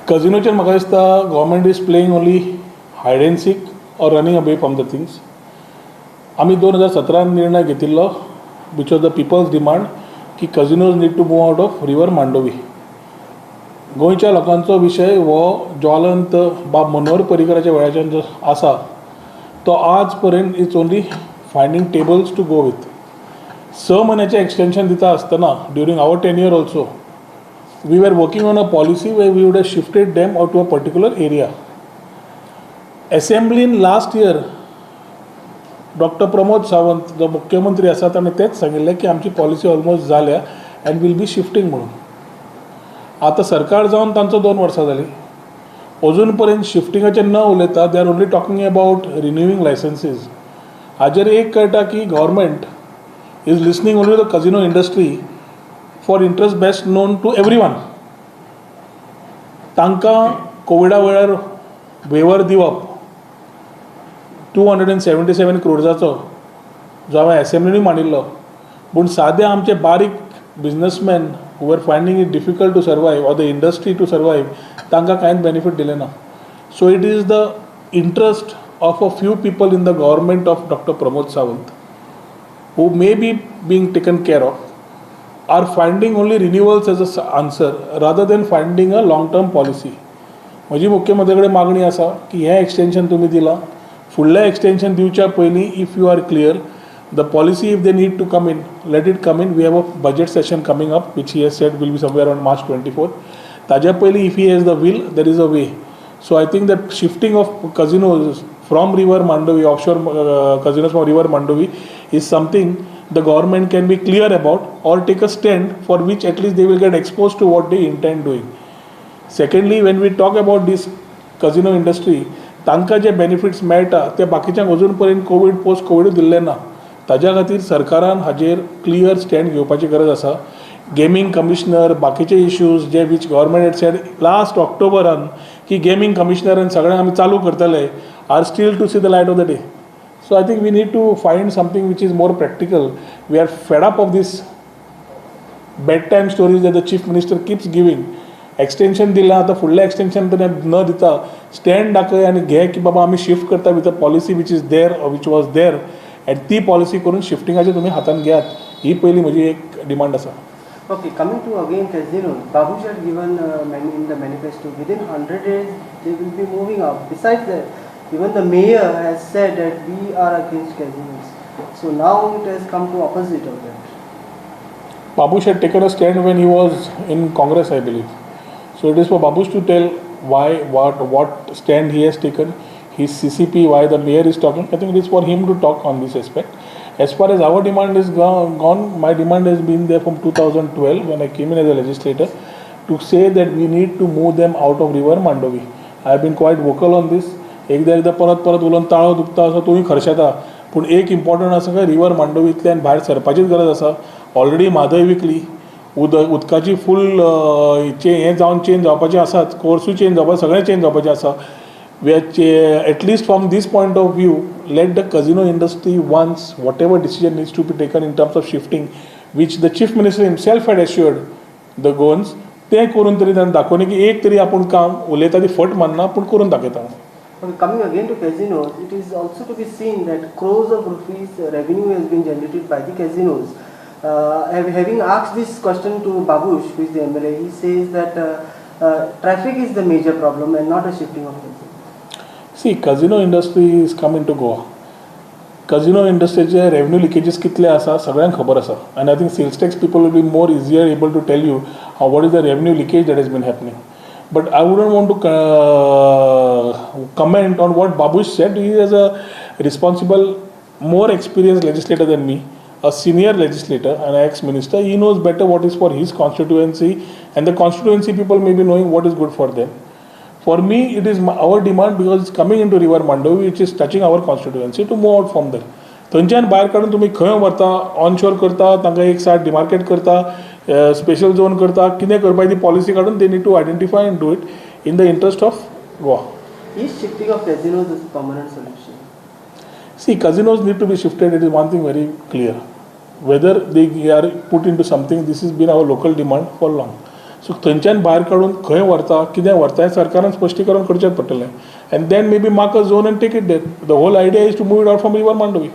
कजिनोचेर म्हाका दिसता government is playing only hide and seek or running away from the things. आमी 2017 निर्णय घेतिल्लो which was the people's demand की casinos need to move out of river Mandovi. गोंयच्या लोकांचो विशय हो ज्वालंत बाब मनोहर पर्रीकराच्या वेळाच्यान जो आसा तो आज पर्यंत it's only finding tables to go with. 6 म्हयन्याचें एक्सटेंशन दिता आसतना during our tenure also we were working on a policy where we would have shifted them out to a particular area. Assembly in last year, Dr. Pramod Sawant, जो मुख्यमंत्री आसा ताणें तेच सांगिल्लें की आमची पॉलिसी ऑलमोस्ट जाल्या अँड विल बी शिफ्टिंग म्हणून. आतां सरकार जावन तांचो 2 वर्सां जालीं, अजून पर्यंत शिफ्टिंगाचें न उलयता. They are only talking about renewing licences. हाजेर एक कळटा की government is listening only the casino industry for interest best known to everyone. तांकां कोविडा वेळार वेवर दिवप 277 क्रोर्साचो जो हांवें एसेंब्लीनूय मांडिल्लो, पूण सादे आमचे बारीक businessman who are finding it difficult to survive or the industry to survive तांकां कांयच बेनिफीट दिलें ना. So it is the interest of a few people in the government of doctor Pramod Sawant who may be being taken care of are finding only renewals as a answer rather than finding a long term policy. म्हजी मुख्यमंत्री कडेन मागणी आसा की हें extension तुमी दिलां, फुडलें एक्सटेंशन दिवच्या पयलीं if you are clear the policy if they need to come in let it come in. We have a budget session coming up which he has said will be somewhere on March 24. ताज्या पयलीं if he has the will there is a way. So I think that shifting of casinos from river Mandovi offshore casinos from river Mandovi is something the government can be clear about or take a stand for which at least they will get exposed to what they intend doing. Secondly, when we talk about this casino industry, तांकां जे benefits मेळटा ते बाकीच्यांक अजून पर्यंत Covid post Covid दिल्ले ना. ताज्या खातीर सरकारान हाजेर क्लियर स्टँड घेवपाची गरज आसा. गेमींग कमिशनर बाकीचे इश्यूज जे which government had said last ऑक्टोबरान की गेमींग कमिशनरान सगळ्यांक आमी चालू करतले are still to see the light of the day. So I think we need to find something which is more practical. We are fed up of this bedtime stories that the chief minister keeps giving. Extension दिला आता फुडलें extension तर न दिता stand दाखय आनी घे की बाबा आमी शिफ्ट करता with a policy which is there which was there and ती पॉलिसी करून शिफ्टिंगाचे तुमी हातान घेयात. ही पयली म्हजी एक डिमांड आसा. Okay, coming to again casino, Babush had given in the manifesto within 100 days they will be moving out. Besides that, even the mayor has said that we are against casinos. So now it has come to opposite of that. Babush had taken a stand when he was in Congress, I believe. So it is for Babush to tell why, what stand he has taken. His CCP, why the mayor is talking. I think it is for him to talk on this aspect. As far as our demand is gone, my demand has been there from 2012 when I came in as a legislator to say that we need to move them out of River Mandovi. I have been quite vocal on this. एकदा परत उलोवन ताळो दुखता असो तूंय खर्शेता. पूण एक important आसा काय रिवर मांडोवींतल्यान भायर सरपाचीच गरज आसा. ऑलरेडी म्हादय विकली, उदकाची फूल हें जावन चेंज जावपाचें आसाच, कोर्सूय चेंज जावपाचें, सगळें चेंज जावपाचें आसा. At least from this point of view let the casino industry once whatever decision needs to be taken in terms of shifting which the chief minister himself had assured the Goans तें करून तरी ताणें दाखोवनी की एक तरी आपूण काम उलयता ती फट मारना पूण करून दाखयता. Coming again to casinos, it is also to be seen that crores of rupees revenue has been generated by the casinos. Having asked this question to Babush, who is the MLA, he says that traffic is the major problem and not a shifting of casinos. See, casino industry is coming to Goa. Casino industryचे revenue leakages कितले आसा सगळ्यांक खबर आसा. And I think sales tax people will be more easier able to tell you what is the revenue leakage that has been happening. But I wouldn't want to comment on what Babush said. He is a responsible, more experienced legislator than me, a senior legislator, an ex-minister. He knows better what is for his constituency, and the constituency people may be knowing what is good for them. For me, it is our demand because it's coming into River Mandovi, which is touching our constituency, to move out from there. थंयच्यान भायर काडून तुमी खंय व्हरता, onshore करता, तांकां एक side demarcate करता, स्पेशल झोन करता, कितें करपाची ती पॉलिसी काडून they need to identify and do it in the interest of Goa. Is shifting of casinos is a permanent solution? See, casinos need to be shifted. It is one thing very clear. Whether they are put into something, this has been our local demand for long. सो थंयच्यान भायर काडून खंय व्हरता कितें व्हरता हें सरकारान स्पश्टीकरण करचेंच पडटलें and then may be mark a zone and take it there the whole idea is to move it out from river Mandvi